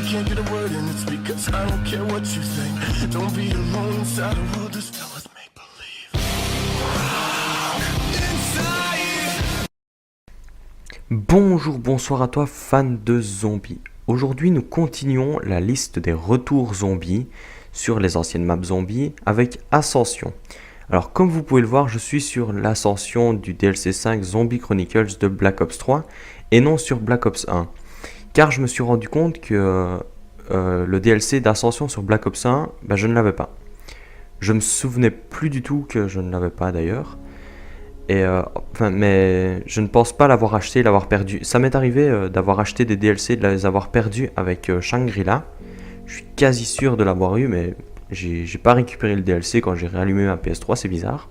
can't get a word in, it's because I don't care what you think. Don't be alone inside a world that's filled with make-believe. Inside. Bonjour, bonsoir à toi fan de zombies. Aujourd'hui nous continuons la liste des retours zombies sur les anciennes maps zombies avec Ascension. Alors comme vous pouvez le voir, je suis sur l'ascension du DLC 5 Zombie Chronicles de Black Ops 3 et non sur Black Ops 1. Car je me suis rendu compte que le DLC d'Ascension sur Black Ops 1, je ne l'avais pas. Je me souvenais plus du tout que je ne l'avais pas d'ailleurs. Mais je ne pense pas l'avoir acheté, l'avoir perdu. Ça m'est arrivé d'avoir acheté des DLC, de les avoir perdus avec Shangri-La. Je suis quasi sûr de l'avoir eu, mais j'ai pas récupéré le DLC quand j'ai réallumé ma PS3, c'est bizarre.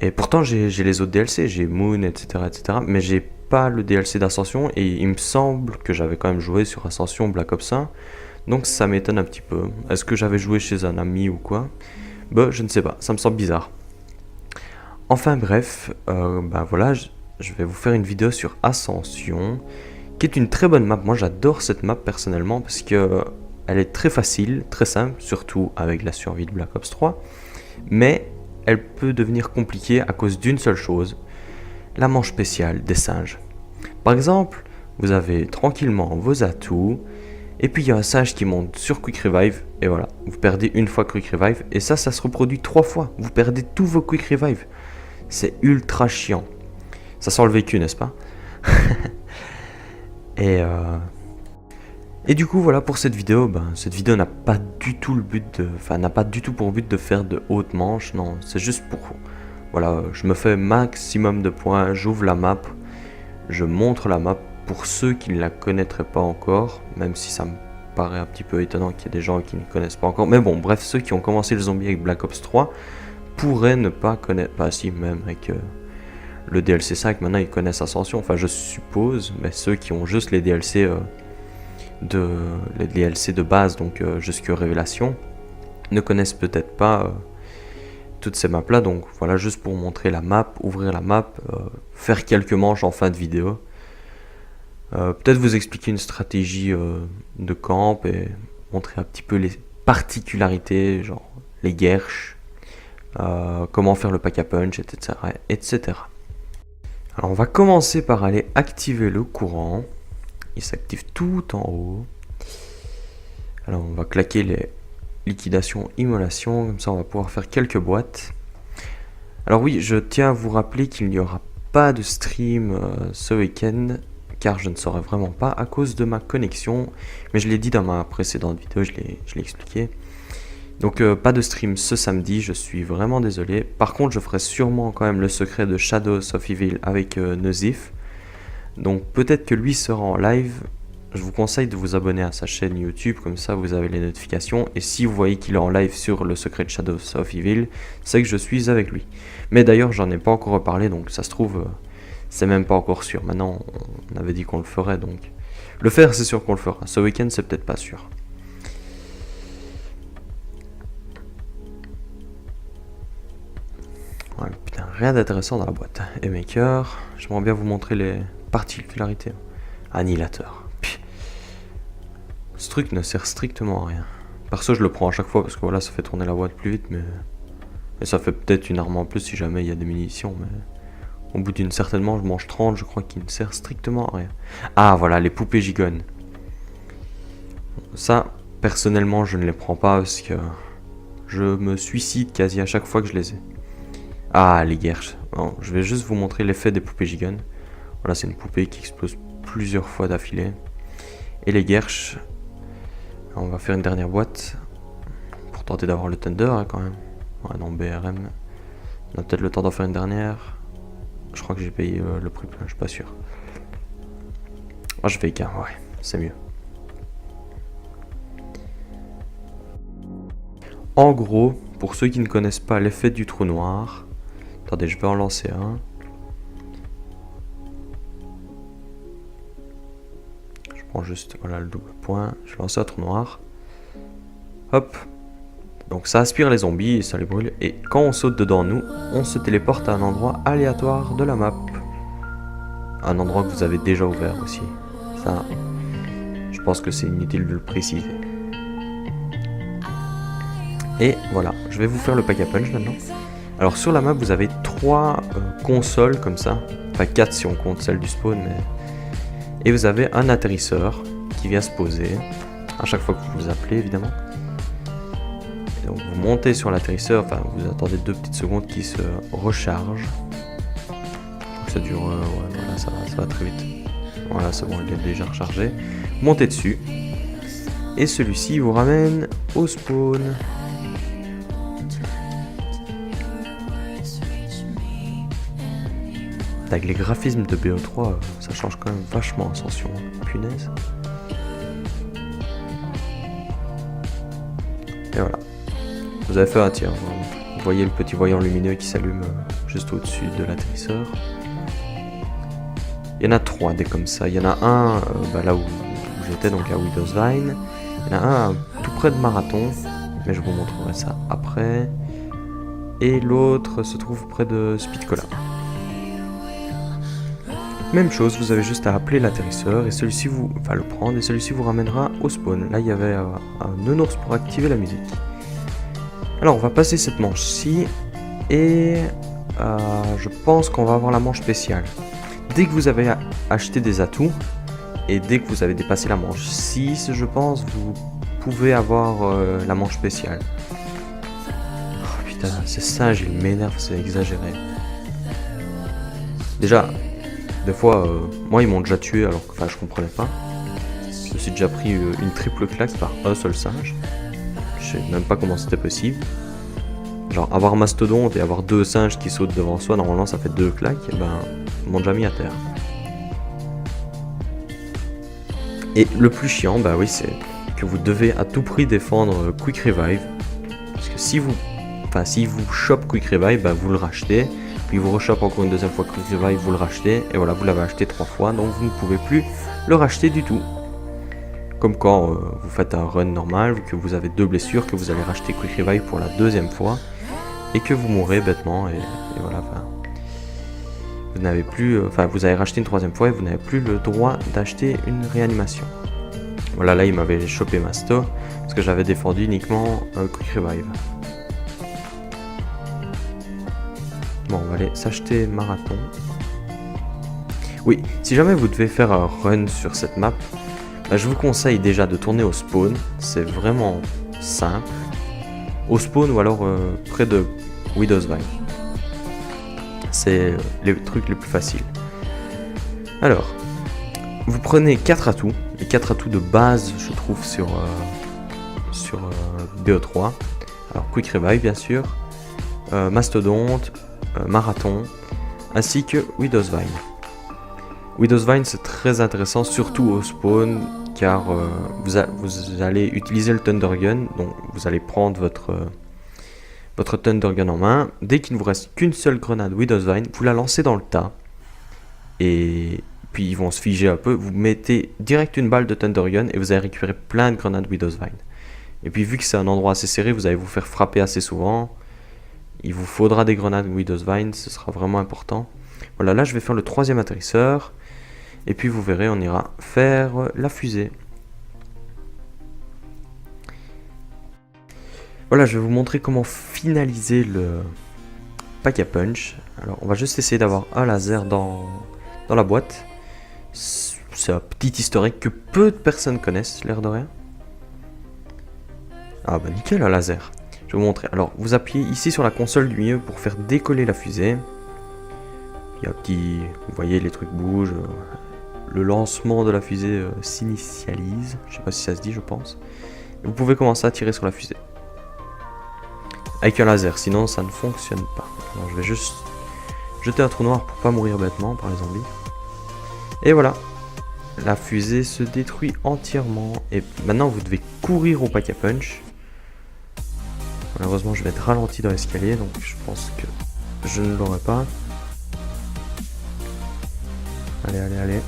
Et pourtant j'ai les autres DLC, j'ai Moon, etc. Mais j'ai pas le DLC d'Ascension et il me semble que j'avais quand même joué sur Ascension Black Ops 1. Donc ça m'étonne un petit peu. Est-ce que j'avais joué chez un ami ou quoi? Je ne sais pas, ça me semble bizarre. Enfin bref, voilà, je vais vous faire une vidéo sur Ascension, qui est une très bonne map. Moi j'adore cette map personnellement parce que elle est très facile, très simple, surtout avec la survie de Black Ops 3. Mais elle peut devenir compliquée à cause d'une seule chose, la manche spéciale des singes. Par exemple, vous avez tranquillement vos atouts, et puis il y a un singe qui monte sur Quick Revive, et voilà, vous perdez une fois Quick Revive, et ça se reproduit 3 fois, vous perdez tous vos Quick Revive. C'est ultra chiant. Ça sent le vécu, n'est-ce pas? Et du coup, voilà pour cette vidéo. Cette vidéo n'a pas du tout n'a pas du tout pour but de faire de hautes manches. Non, c'est juste pour... Voilà, je me fais maximum de points, j'ouvre la map, je montre la map pour ceux qui ne la connaîtraient pas encore, même si ça me paraît un petit peu étonnant qu'il y ait des gens qui ne connaissent pas encore. Mais bon, bref, ceux qui ont commencé le zombie avec Black Ops 3 pourraient ne pas connaître... si, même avec le DLC 5, maintenant ils connaissent Ascension, enfin je suppose, mais ceux qui ont juste les DLC... les DLC de base, donc jusque Révélation, ne connaissent peut-être pas toutes ces maps là. Donc voilà, juste pour montrer la map, ouvrir la map, faire quelques manches en fin de vidéo, peut-être vous expliquer une stratégie de camp et montrer un petit peu les particularités, genre les guerches, comment faire le pack-a-punch, etc. Alors on va commencer par aller activer le courant. Il s'active tout en haut. Alors on va claquer les liquidations, immolations, comme ça on va pouvoir faire quelques boîtes. Alors oui, je tiens à vous rappeler qu'il n'y aura pas de stream ce week-end, car je ne saurais vraiment pas à cause de ma connexion. Mais je l'ai dit dans ma précédente vidéo, je l'ai expliqué. Donc pas de stream ce samedi, je suis vraiment désolé. Par contre je ferai sûrement quand même le secret de Shadows of Evil avec Neuzif. Donc peut-être que lui sera en live. Je vous conseille de vous abonner à sa chaîne YouTube, comme ça vous avez les notifications. Et si vous voyez qu'il est en live sur le secret de Shadows of Evil, c'est que je suis avec lui. Mais d'ailleurs j'en ai pas encore reparlé, donc ça se trouve c'est même pas encore sûr. Maintenant on avait dit qu'on le ferait, donc le faire c'est sûr qu'on le fera. Ce week-end c'est peut-être pas sûr. Ouais, putain, rien d'intéressant dans la boîte. Et maker, j'aimerais bien vous montrer les particularités. Annihilateur. Ce truc ne sert strictement à rien. Perso, je le prends à chaque fois parce que voilà, ça fait tourner la boîte plus vite, mais ça fait peut-être une arme en plus si jamais il y a des munitions. Mais au bout d'une certaine manche, je mange 30, je crois qu'il ne sert strictement à rien. Ah voilà, les poupées gigones. Ça, personnellement, je ne les prends pas parce que je me suicide quasi à chaque fois que je les ai. Ah, les guerches. Bon, je vais juste vous montrer l'effet des poupées gigones. Voilà, c'est une poupée qui explose plusieurs fois d'affilée. Et les guerches, on va faire une dernière boîte pour tenter d'avoir le Thunder quand même. Ouais, non, BRM. On a peut-être le temps d'en faire une dernière. Je crois que j'ai payé le prix plein, je suis pas sûr. Ah, je paye qu'un, ouais, c'est mieux. En gros, pour ceux qui ne connaissent pas l'effet du trou noir, attendez, je vais en lancer un. Je prends juste, voilà, le double point. Je lance un trou noir. Hop. Donc ça aspire les zombies et ça les brûle. Et quand on saute dedans, nous, on se téléporte à un endroit aléatoire de la map. Un endroit que vous avez déjà ouvert aussi. Ça, je pense que c'est inutile de le préciser. Et voilà, je vais vous faire le Pack-a-Punch maintenant. Alors sur la map, vous avez 3 consoles comme ça, enfin 4 si on compte celle du spawn, mais... Et vous avez un atterrisseur qui vient se poser, à chaque fois que vous vous appelez évidemment. Et donc vous montez sur l'atterrisseur, enfin vous attendez 2 petites secondes qu'il se recharge. Donc ça dure, ouais, voilà, ça va très vite. Voilà, c'est bon, il est déjà rechargé. Vous montez dessus, et celui-ci vous ramène au spawn. Avec les graphismes de BO3, ça change quand même vachement Ascension, punaise. Et voilà. Vous avez fait un tir. Vous voyez le petit voyant lumineux qui s'allume juste au-dessus de l'atterrisseur. Il y en a 3 des comme ça. Il y en a un là où j'étais, donc à Widowsvine. Il y en a un tout près de Marathon, mais je vous montrerai ça après. Et l'autre se trouve près de Speedcola. Même chose, vous avez juste à appeler l'atterrisseur et celui-ci vous va le prendre et celui-ci vous ramènera au spawn. Là, il y avait un nounours pour activer la musique. Alors, on va passer cette manche-ci et je pense qu'on va avoir la manche spéciale. Dès que vous avez acheté des atouts et dès que vous avez dépassé la manche 6, je pense, vous pouvez avoir la manche spéciale. Oh putain, ces singes, ils m'énervent, c'est exagéré. Déjà... Des fois, moi ils m'ont déjà tué alors que je comprenais pas. Je me suis déjà pris une triple claque par un seul singe. Je sais même pas comment c'était possible. Genre avoir mastodonte et avoir 2 singes qui sautent devant soi, normalement ça fait 2 claques, et ben ils m'ont déjà mis à terre. Et le plus chiant, bah oui, c'est que vous devez à tout prix défendre Quick Revive. Parce que si vous chope Quick Revive, bah vous le rachetez. Puis vous rechoppe encore une deuxième fois Quick Revive, vous le rachetez, et voilà, vous l'avez acheté 3 fois, donc vous ne pouvez plus le racheter du tout. Comme quand vous faites un run normal, que vous avez 2 blessures, que vous allez racheter Quick Revive pour la 2e fois, et que vous mourrez bêtement, et voilà, vous n'avez plus, vous avez racheté une 3e fois, et vous n'avez plus le droit d'acheter une réanimation. Voilà, là il m'avait chopé Masto, parce que j'avais défendu uniquement Quick Revive. Bon, on va aller s'acheter Marathon. Oui, si jamais vous devez faire un run sur cette map, je vous conseille déjà de tourner au spawn. C'est vraiment simple. Au spawn ou alors près de Widowsvine. C'est les trucs les plus faciles. Alors, vous prenez 4 atouts. Les 4 atouts de base, je trouve, sur BO3. Alors, Quick Revive, bien sûr. Mastodonte. Marathon, ainsi que Widowsvine. Widowsvine, c'est très intéressant, surtout au spawn, car vous allez utiliser le Thunder Gun, donc vous allez prendre votre Thunder Gun en main. Dès qu'il ne vous reste qu'une seule grenade Widowsvine, vous la lancez dans le tas, et puis ils vont se figer un peu. Vous mettez direct une balle de Thunder Gun et vous allez récupérer plein de grenades Widowsvine. Et puis vu que c'est un endroit assez serré, vous allez vous faire frapper assez souvent. Il vous faudra des grenades Widowsvine, ce sera vraiment important. Voilà, là je vais faire le 3e atterrisseur. Et puis vous verrez, on ira faire la fusée. Voilà, je vais vous montrer comment finaliser le Pack-a-Punch. Alors on va juste essayer d'avoir un laser dans la boîte. C'est un petit historique que peu de personnes connaissent, l'air de rien. Ah bah nickel, un laser. Je vais vous montrer. Alors, vous appuyez ici sur la console du milieu pour faire décoller la fusée. Il y a un petit... Vous voyez, les trucs bougent. Le lancement de la fusée s'initialise. Je sais pas si ça se dit, je pense. Et vous pouvez commencer à tirer sur la fusée. Avec un laser, sinon ça ne fonctionne pas. Alors, je vais juste jeter un trou noir pour pas mourir bêtement par les zombies. Et voilà. La fusée se détruit entièrement. Et maintenant, vous devez courir au Pack-a-Punch. Malheureusement, je vais être ralenti dans l'escalier, donc je pense que je ne l'aurai pas. Allez, allez, allez.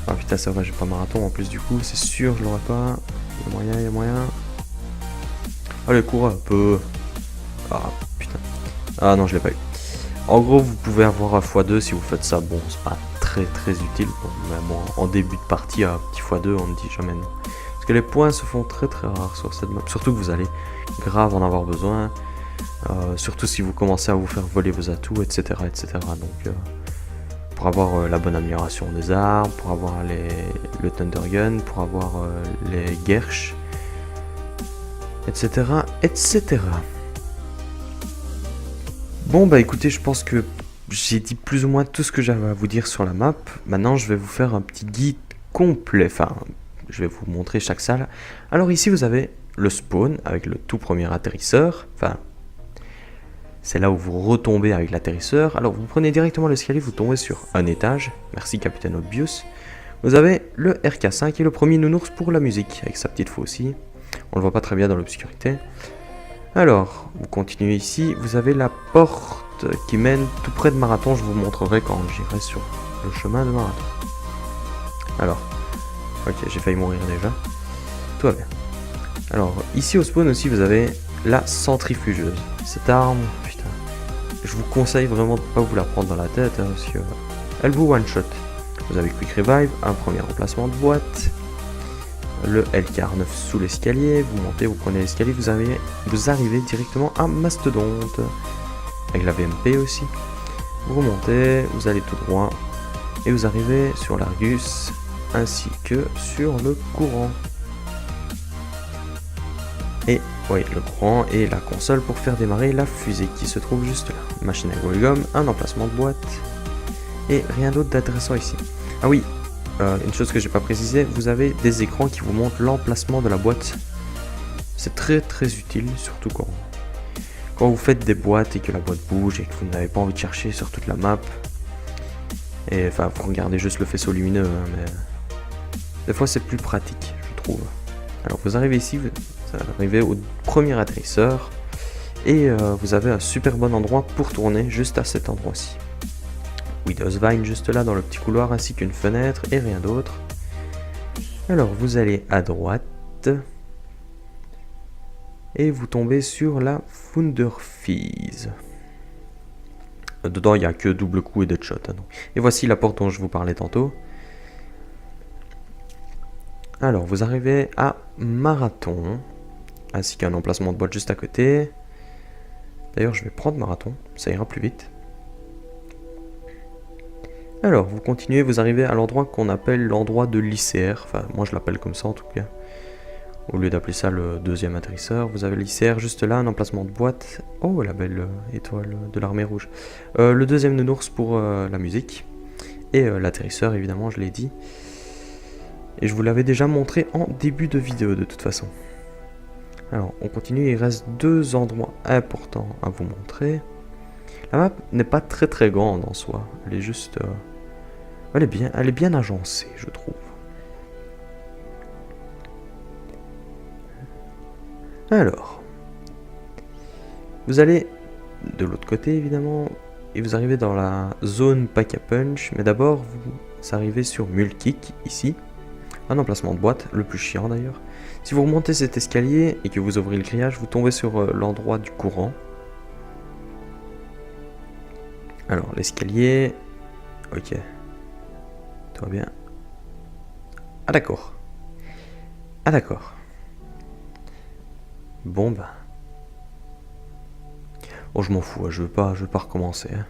Ah putain, c'est vrai, j'ai pas Marathon en plus, du coup, c'est sûr, je l'aurai pas. Il y a moyen, il y a moyen. Allez, cours un peu. Ah putain. Ah non, je l'ai pas eu. En gros, vous pouvez avoir un x2 si vous faites ça. Bon, c'est pas très très utile. Bon, même en début de partie à petit x2, on ne dit jamais non. Parce que les points se font très très rares sur cette map. Surtout que vous allez grave en avoir besoin. Surtout si vous commencez à vous faire voler vos atouts, etc. etc. Donc pour avoir la bonne amélioration des armes, pour avoir le Thunder Gun, pour avoir les Gersh, etc. etc. Bon bah écoutez, je pense que j'ai dit plus ou moins tout ce que j'avais à vous dire sur la map. Maintenant je vais vous faire un petit guide complet, enfin je vais vous montrer chaque salle. Alors ici vous avez le spawn avec le tout premier atterrisseur, enfin c'est là où vous retombez avec l'atterrisseur. Alors vous prenez directement l'escalier, vous tombez sur un étage, merci Capitaine Obvious. Vous avez le RK5 et le premier nounours pour la musique, avec sa petite faux aussi. On le voit pas très bien dans l'obscurité. Alors, vous continuez ici, vous avez la porte qui mène tout près de Marathon, je vous montrerai quand j'irai sur le chemin de Marathon. Alors, ok, j'ai failli mourir déjà. Tout va bien. Alors, ici au spawn aussi, vous avez la centrifugeuse. Cette arme, putain, je vous conseille vraiment de pas vous la prendre dans la tête, hein, parce que elle vous one-shot. Vous avez Quick Revive, un premier remplacement de boîte, le LK9 sous l'escalier, vous montez, vous prenez l'escalier, vous arrivez directement à Mastodonte, avec la VMP aussi. Vous remontez, vous allez tout droit, et vous arrivez sur l'Argus, ainsi que sur le courant. Et oui, le courant et la console pour faire démarrer la fusée qui se trouve juste là. Machine à Golgum, un emplacement de boîte, et rien d'autre d'intéressant ici. Ah oui, une chose que j'ai pas précisé, vous avez des écrans qui vous montrent l'emplacement de la boîte. C'est très très utile, surtout quand vous faites des boîtes et que la boîte bouge et que vous n'avez pas envie de chercher sur toute la map. Et enfin, vous regardez juste le faisceau lumineux, hein, mais des fois c'est plus pratique, je trouve. Alors vous arrivez ici, vous arrivez au premier atterrisseur et vous avez un super bon endroit pour tourner juste à cet endroit-ci. Widow's Vine juste là dans le petit couloir ainsi qu'une fenêtre et rien d'autre. Alors vous allez à droite et vous tombez sur la Funderfees. Dedans il n'y a que double coup et deadshot. Hein, et voici la porte dont je vous parlais tantôt. Alors vous arrivez à Marathon ainsi qu'un emplacement de boîte juste à côté. D'ailleurs je vais prendre Marathon, ça ira plus vite. Alors, vous continuez, vous arrivez à l'endroit qu'on appelle l'endroit de l'ICR. Enfin, moi je l'appelle comme ça en tout cas. Au lieu d'appeler ça le deuxième atterrisseur, vous avez l'ICR juste là, un emplacement de boîte. Oh, la belle étoile de l'armée rouge. Le deuxième nounours pour la musique. Et l'atterrisseur, évidemment, je l'ai dit. Et je vous l'avais déjà montré en début de vidéo de toute façon. Alors, on continue, il reste deux endroits importants à vous montrer. La map n'est pas très très grande en soi, elle est juste... elle est bien agencée, je trouve. Alors, vous allez de l'autre côté évidemment, et vous arrivez dans la zone Pack-a-Punch, mais d'abord vous arrivez sur Mulkick, ici, un emplacement de boîte, le plus chiant d'ailleurs. Si vous remontez cet escalier et que vous ouvrez le grillage, vous tombez sur l'endroit du courant. Alors, l'escalier... Ok. Tout va bien. Ah d'accord. Ah d'accord. Bon bah... Oh je m'en fous, je veux pas recommencer. Hein.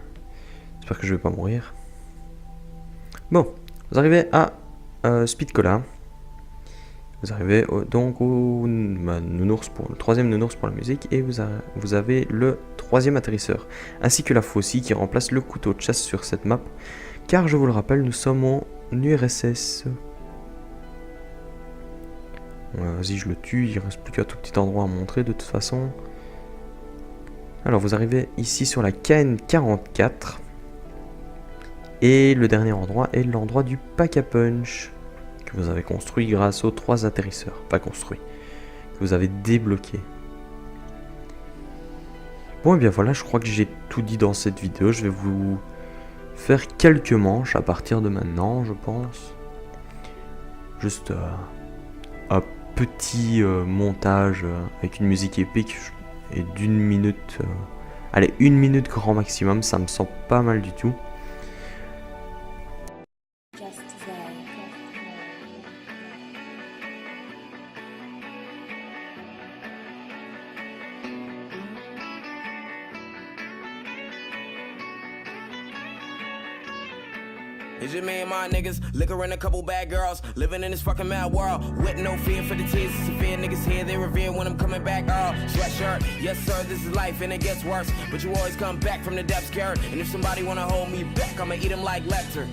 J'espère que je vais pas mourir. Bon, vous arrivez à Speed Cola. Vous arrivez donc au nounours pour le troisième nounours pour la musique et vous avez le troisième atterrisseur, ainsi que la faucille qui remplace le couteau de chasse sur cette map, car je vous le rappelle, nous sommes en URSS. Vas-y, je le tue, il reste plus qu'un tout petit endroit à montrer de toute façon. Alors vous arrivez ici sur la KN44 et le dernier endroit est l'endroit du Pack-a-Punch que vous avez construit grâce aux 3 atterrisseurs, pas construit, que vous avez débloqué. Bon et bien voilà, je crois que j'ai tout dit dans cette vidéo. Je vais vous faire quelques manches à partir de maintenant, je pense. Juste un petit montage avec une musique épique et d'une minute, allez, 1 minute grand maximum, ça me semble pas mal du tout. It's just me and my niggas, liquor and a couple bad girls, living in this fucking mad world, with no fear for the tears. Severe niggas here, they revere when I'm coming back. Sweatshirt, yes sir, this is life and it gets worse, but you always come back from the depths, scared. And if somebody wanna hold me back, I'ma eat them like Lecter.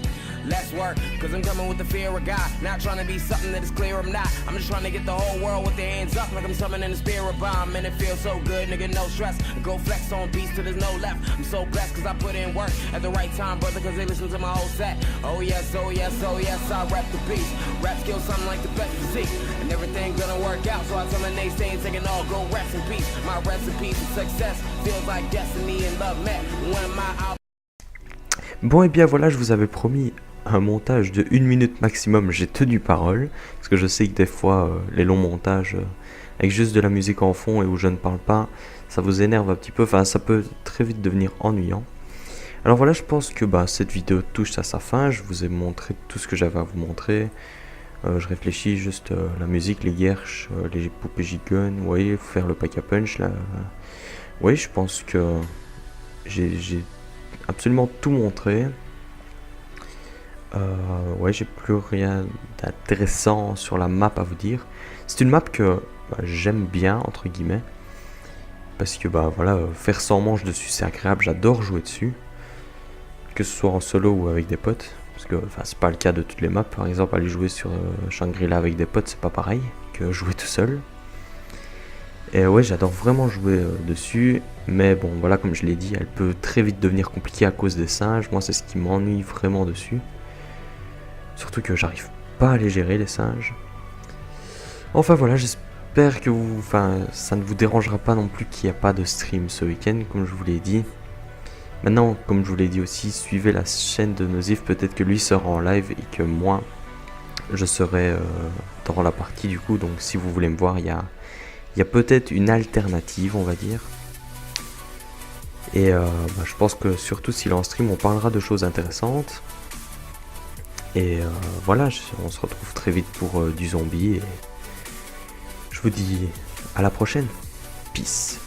Less work, cause I'm coming with the fear of God. Not trying to be something that is clear I'm not. I'm just trying to get the whole world with their hands up, like I'm summoning a spirit bomb. And it feels so good, nigga, no stress. Go flex on beats till there's no left. I'm so blessed cause I put in work at the right time, brother, cause they listen to my whole set. Oh yes, oh yes, oh yes, I rap the beast. Rap skills something like the best physique. And everything gonna work out, so I tell my naysayers they can all go rest in peace. My recipe for success feels like destiny and love met. One of my albums. Bon et bien voilà, je vous avais promis un montage de 1 minute maximum, j'ai tenu parole, parce que je sais que des fois les longs montages avec juste de la musique en fond et où je ne parle pas, ça vous énerve un petit peu, enfin ça peut très vite devenir ennuyant. Alors voilà, je pense que cette vidéo touche à sa fin, je vous ai montré tout ce que j'avais à vous montrer. Je réfléchis juste la musique, les guerches, les poupées gigun, vous voyez, faire le pack à punch là. Oui, je pense que j'ai absolument tout montré. Ouais, j'ai plus rien d'intéressant sur la map à vous dire. C'est une map que j'aime bien, entre guillemets, parce que voilà, faire 100 manches dessus c'est agréable, j'adore jouer dessus, que ce soit en solo ou avec des potes, parce que c'est pas le cas de toutes les maps. Par exemple, aller jouer sur Shangri-La avec des potes c'est pas pareil que jouer tout seul. Et ouais, j'adore vraiment jouer dessus, mais bon voilà, comme je l'ai dit, elle peut très vite devenir compliquée à cause des singes. Moi c'est ce qui m'ennuie vraiment dessus. Surtout que j'arrive pas à les gérer, les singes. Enfin voilà, j'espère que ça ne vous dérangera pas non plus qu'il n'y a pas de stream ce week-end, comme je vous l'ai dit. Maintenant, comme je vous l'ai dit aussi, suivez la chaîne de Nozif, peut-être que lui sera en live et que moi, je serai dans la partie du coup. Donc si vous voulez me voir, il y a peut-être une alternative, on va dire. Et je pense que surtout s'il est en stream, on parlera de choses intéressantes. Et voilà, on se retrouve très vite pour du zombie. Et je vous dis à la prochaine. Peace.